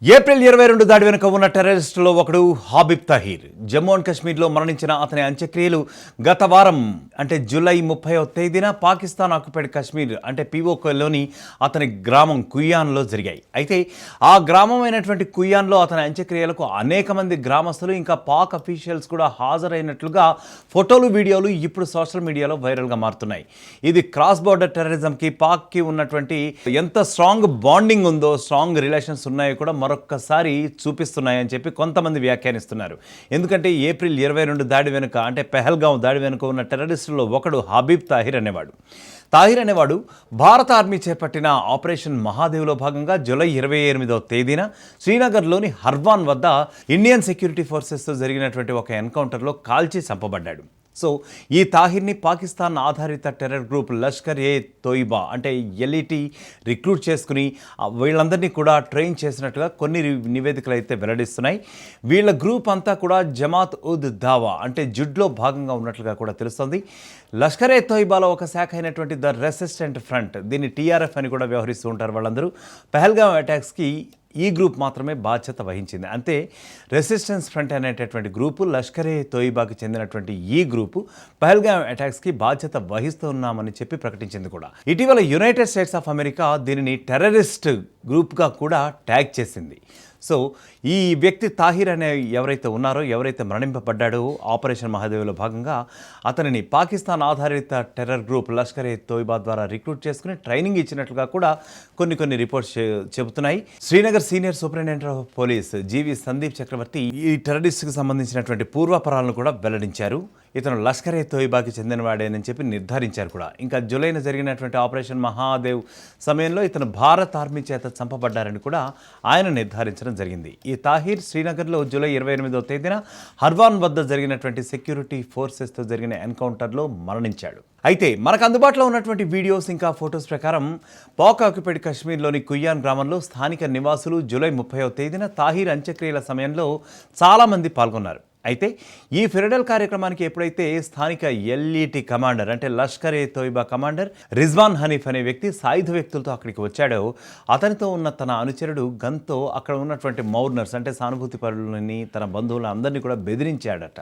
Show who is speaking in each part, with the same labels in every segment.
Speaker 1: April 22 దాడి వెనుక ఉన్న టెర్రరిస్టులో ఒకడు హాబిబ్ తహీర్. జమ్మూ అండ్ కాశ్మీర్లో మరణించిన అతని అంత్యక్రియలు గత వారం అంటే జూలై 30వ తేదీన పాకిస్తాన్ ఆక్యుపైడ్ కాశ్మీర్ అంటే పీఓకేలోని అతని గ్రామం కుయ్యాన్లో జరిగాయి. అయితే ఆ గ్రామం అయినటువంటి కుయ్యాన్లో అతని అంత్యక్రియలకు అనేక మంది గ్రామస్తులు ఇంకా పాక్ అఫీషియల్స్ కూడా హాజరైనట్లుగా ఫోటోలు వీడియోలు ఇప్పుడు సోషల్ మీడియాలో వైరల్గా మారుతున్నాయి. ఇది క్రాస్ బోర్డర్ టెర్రరిజంకి పాక్కి ఉన్నటువంటి ఎంత స్ట్రాంగ్ బాండింగ్ ఉందో, స్ట్రాంగ్ రిలేషన్స్ ఉన్నాయో కూడా మరొక్కసారి చూపిస్తున్నాయని చెప్పి కొంతమంది వ్యాఖ్యానిస్తున్నారు. ఎందుకంటే ఏప్రిల్ 22 దాడి వెనుక అంటే పెహల్గాం దాడి వెనుక ఉన్న టెర్రరిస్టుల్లో ఒకడు హబీబ్ తాహిర్ అనేవాడు భారత ఆర్మీ చేపట్టిన ఆపరేషన్ మహాదేవ్లో భాగంగా జూలై 28వ తేదీన శ్రీనగర్లోని హర్వాన్ వద్ద ఇండియన్ సెక్యూరిటీ ఫోర్సెస్తో జరిగినటువంటి ఒక ఎన్కౌంటర్లో కాల్చి చంపబడ్డాడు. సో ఈ తాహిర్ని పాకిస్తాన్ ఆధారిత టెర్రర్ గ్రూప్ లష్కర్ ఏ తోయిబా అంటే ఎల్ఈటీ రిక్రూట్ చేసుకుని వీళ్ళందరినీ కూడా ట్రైన్ చేసినట్టుగా కొన్ని నివేదికలు అయితే వెల్లడిస్తున్నాయి. వీళ్ళ గ్రూప్ అంతా కూడా జమాత్ ఉద్ దావా అంటే జుడ్లో భాగంగా ఉన్నట్లుగా కూడా తెలుస్తుంది. లష్కర్ ఏ తోయిబాలో ఒక శాఖ అయినటువంటి ద రెసిస్టెంట్ ఫ్రంట్, దీన్ని టీఆర్ఎఫ్ అని కూడా వ్యవహరిస్తూ ఉంటారు వాళ్ళందరూ. పెహల్గాం అటాక్స్కి ఈ గ్రూప్ మాత్రమే బాధ్యత వహించింది. అంతే రెసిస్టెన్స్ ఫ్రంట్ అనేటటువంటి గ్రూపు లష్కర్ ఏ తోయిబాకి చెందినటువంటి ఈ గ్రూపు పహల్గాం అటాక్స్కి బాధ్యత వహిస్తున్నామని చెప్పి ప్రకటించింది కూడా. ఇటీవల యునైటెడ్ స్టేట్స్ ఆఫ్ అమెరికా దీనిని టెర్రరిస్ట్ గ్రూప్గా కూడా ట్యాగ్ చేసింది. సో ఈ వ్యక్తి తాహిర్ అనే ఎవరైతే మరణింపబడ్డాడో ఆపరేషన్ మహాదేవ్లో భాగంగా అతనిని పాకిస్తాన్ ఆధారిత టెర్రర్ గ్రూప్ లష్కర్ ఏ తోయిబా ద్వారా రిక్రూట్ చేసుకుని ట్రైనింగ్ ఇచ్చినట్లుగా కూడా కొన్ని రిపోర్ట్స్ చెబుతున్నాయి. Srinagar senior superintendent of police G V Sandeep Chakravarthy ఈ టెర్రరిస్ట్కి సంబంధించినటువంటి పూర్వపరాలను కూడా వెల్లడించారు. ఇతను లష్కర్ ఏ తోయిబాకి చెందినవాడేనని చెప్పి నిర్ధారించారు కూడా. ఇంకా జూలైన జరిగినటువంటి ఆపరేషన్ మహాదేవ్ సమయంలో ఇతను భారత్ ఆర్మీ చేత చంపబడ్డారని కూడా ఆయన నిర్ధారించడం జరిగింది. ఈ తాహిర్ శ్రీనగర్లో జూలై 28వ తేదీన హర్వాన్ వద్ద జరిగినటువంటి సెక్యూరిటీ ఫోర్సెస్తో జరిగిన ఎన్కౌంటర్లో మరణించాడు. అయితే మనకు అందుబాటులో ఉన్నటువంటి వీడియోస్ ఇంకా ఫొటోస్ ప్రకారం పాక్ ఆక్యుపైడ్ కాశ్మీర్లోని కుయ్యాన్ గ్రామంలో స్థానిక నివాసులు జూలై 30వ తేదీన తాహిర్ అంత్యక్రియల సమయంలో చాలామంది పాల్గొన్నారు. అయితే ఈ ఫెరడల్ కార్యక్రమానికి ఎప్పుడైతే స్థానిక ఎల్ఈటీ కమాండర్ అంటే లష్కర్ ఏ తోయిబా కమాండర్ రిజ్వాన్ హనీఫ్ అనే వ్యక్తి సాయుధ వ్యక్తులతో అక్కడికి వచ్చాడో అతనితో ఉన్న తన అనుచరుడు గన్తో అక్కడ ఉన్నటువంటి మౌర్నర్స్ అంటే సానుభూతి పరులని తన బంధువులను అందరినీ కూడా బెదిరించాడట.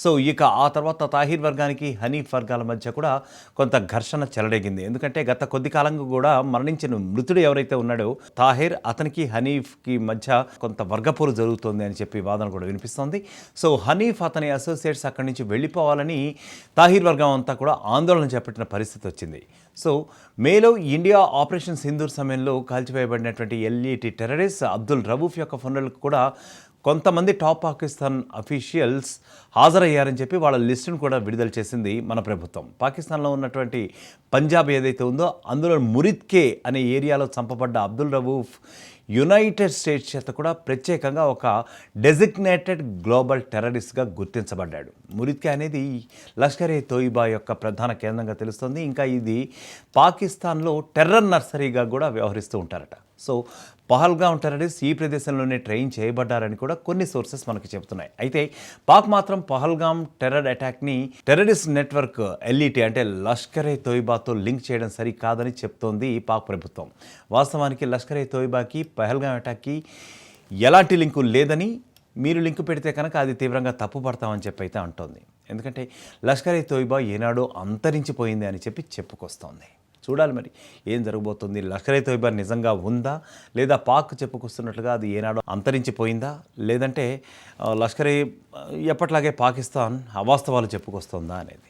Speaker 1: సో ఇక ఆ తర్వాత తాహిర్ వర్గానికి హనీఫ్ వర్గాల మధ్య కూడా కొంత ఘర్షణ చెలరేగింది. ఎందుకంటే గత కొద్ది కాలంగా కూడా మరణించిన మృతుడు ఎవరైతే ఉన్నాడో తాహిర్ అతనికి హనీఫ్కి మధ్య కొంత వర్గపోరు జరుగుతోంది అని చెప్పి వాదన కూడా వినిపిస్తోంది. సో హనీఫ్ అతని అసోసియేట్స్ అక్కడి నుంచి వెళ్ళిపోవాలని తాహిర్ వర్గం అంతా కూడా ఆందోళన చేపట్టిన పరిస్థితి వచ్చింది. సో మేలో ఇండియా ఆపరేషన్ సింధూర్ సమయంలో కాల్చివేయబడినటువంటి ఎల్ఈటీ టెర్రరిస్ట్ అబ్దుల్ రవూఫ్ యొక్క ఫోన్లకు కూడా కొంతమంది టాప్ పాకిస్తాన్ అఫీషియల్స్ హాజరయ్యారని చెప్పి వాళ్ళ లిస్టును కూడా విడుదల చేసింది మన ప్రభుత్వం. పాకిస్తాన్లో ఉన్నటువంటి పంజాబ్ ఏదైతే ఉందో అందులో మురిద్కే అనే ఏరియాలో చంపబడ్డ అబ్దుల్ రవూఫ్ యునైటెడ్ స్టేట్స్ చేత కూడా ప్రత్యేకంగా ఒక డెసిగ్నేటెడ్ గ్లోబల్ టెర్రరిస్ట్గా గుర్తించబడ్డాడు. మురిద్కే అనేది లష్కర్ ఏ తోయిబా యొక్క ప్రధాన కేంద్రంగా తెలుస్తుంది. ఇంకా ఇది పాకిస్తాన్లో టెర్రర్ నర్సరీగా కూడా వ్యవహరిస్తూ ఉంటారట. సో పహల్గాం టెర్రరిస్ట్ ఈ ప్రదేశంలోనే ట్రైన్ చేయబడ్డారని కూడా కొన్ని సోర్సెస్ మనకు చెబుతున్నాయి. అయితే పాక్ మాత్రం పహల్గాం టెర్రర్ అటాక్ని టెర్రరిస్ట్ నెట్వర్క్ ఎల్ఈటీ అంటే లష్కర్ ఏ తోయిబాతో లింక్ చేయడం సరికాదని చెప్తోంది పాక్ ప్రభుత్వం. వాస్తవానికి లష్కర్ ఏ తోయిబాకి పహల్గాం అటాక్కి ఎలాంటి లింకు లేదని, మీరు లింకు పెడితే కనుక అది తీవ్రంగా తప్పుపడతామని చెప్పి అయితే అంటోంది. ఎందుకంటే లష్కర్ ఏ తోయిబా ఏనాడో అంతరించిపోయింది అని చెప్పి చెప్పుకొస్తోంది. చూడాలి మరి ఏం జరగబోతుంది. లష్కర్ ఏ తోయిబా నిజంగా ఉందా, లేదా పాక్ చెప్పుకొస్తున్నట్లుగా అది ఏనాడో అంతరించిపోయిందా, లేదంటే లష్కర్ ఏ ఎప్పట్లాగే పాకిస్తాన్ అవాస్తవాలు చెప్పుకొస్తుందా అనేది.